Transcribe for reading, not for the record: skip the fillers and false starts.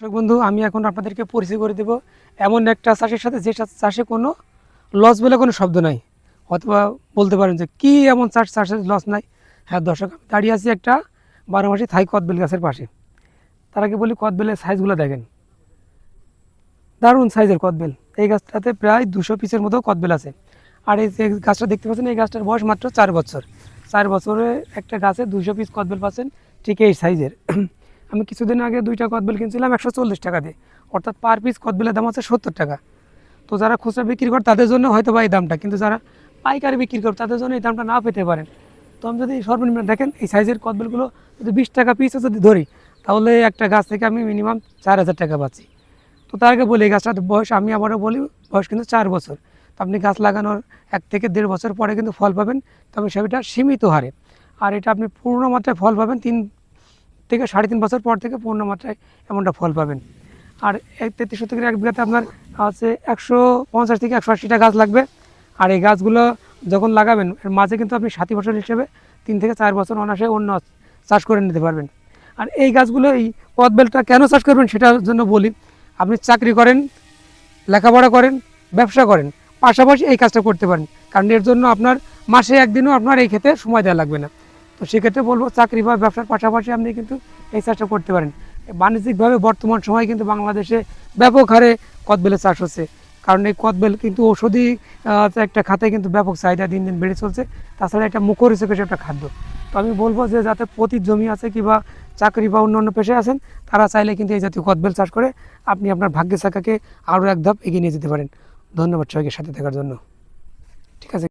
দর্শক বন্ধু, আমি এখন আপনাদেরকে পরিচয় করে দেব এমন একটা চাষের সাথে যে চাষে কোনো লস বলে কোনো শব্দ নাই। অথবা বলতে পারেন যে কি এমন চাষের লস নাই। হ্যাঁ দর্শক, আমি দাঁড়িয়ে আছি একটা 12 মাসি থাই কদবেল গাছের পাশে। তার আগে বলি, কদবেলের সাইজগুলো দেখেন, দারুণ সাইজের কদবেল। এই গাছটাতে প্রায় 200 পিসের মতো কদবেল আছে। আর এই যে গাছটা দেখতে পাচ্ছেন, এই গাছটার বয়স মাত্র 4 বছর। 4 বছরে একটা গাছে 200 পিস কদবেল পাচ্ছেন, ঠিক এই সাইজের। আমি কিছুদিন আগে 2টা কদবেল কিনছিলাম 140 টাকা দিয়ে, অর্থাৎ পার পিস কদবেলের দাম হচ্ছে 70 টাকা। তো যারা খুচরা বিক্রি করে তাদের জন্য হয়তো বা এই দামটা, কিন্তু যারা পাইকারি বিক্রি করে তাদের জন্য এই দামটা না পেতে পারেন। তো আমি যদি সর্বনিম্ন দেখেন, এই সাইজের কদবেলগুলো যদি 20 টাকা পিসও যদি ধরি, তাহলে একটা গাছ থেকে আমি মিনিমাম 4000 টাকা পাচ্ছি। তো তার আগে বলি, এই গাছটার বয়স, আমি আবারও বলি, বয়স কিন্তু 4 বছর। তো আপনি গাছ লাগানোর 1 থেকে 1.5 বছর পরে কিন্তু ফল পাবেন, তবে সেটা সীমিত হারে। আর এটা আপনি পূর্ণ মাত্রায় ফল পাবেন 3 থেকে 3.5 বছর পর থেকে পূর্ণ মাত্রায় এমনটা ফল পাবেন। আর 33 শতকের এক বিঘাতে আপনার আছে 150 থেকে 180টা গাছ লাগবে। আর এই গাছগুলো যখন লাগাবেন, এর মাঝে কিন্তু আপনি সাথী ফসল হিসেবে 3 থেকে 4 বছর অনায়াসে অন্য চাষ করে নিতে পারবেন। আর এই গাছগুলো, এই কদবেলটা কেন চাষ করবেন সেটার জন্য বলি। আপনি চাকরি করেন, লেখাপড়া করেন, ব্যবসা করেন, পাশাপাশি এই কাজটা করতে পারেন। কারণ এর জন্য আপনার মাসে একদিনও আপনার এই ক্ষেত্রে সময় দেওয়া লাগবে না। তো সেক্ষেত্রে বলবো, চাকরি বা ব্যবসার পাশাপাশি আপনি কিন্তু এই চাষটা করতে পারেন। বাণিজ্যিকভাবে বর্তমান সময় কিন্তু বাংলাদেশে ব্যাপক হারে কদবেলের চাষ হচ্ছে। কারণ এই কদবেল কিন্তু ঔষধি একটা খাতে কিন্তু ব্যাপক চাহিদা দিন দিন বেড়ে চলছে। তাছাড়া একটা মুখর হিসেবে একটা খাদ্য। তো আমি বলবো যে, যাতে পতিত জমি আছে কিংবা চাকরি বা অন্যান্য পেশায় আছেন, তারা চাইলে কিন্তু এই জাতীয় কদবেল চাষ করে আপনি আপনার ভাগ্যের চাকাকে আরও এক ধাপ এগিয়ে নিয়ে যেতে পারেন। ধন্যবাদ সবাইকে সাথে থাকার জন্য। ঠিক আছে।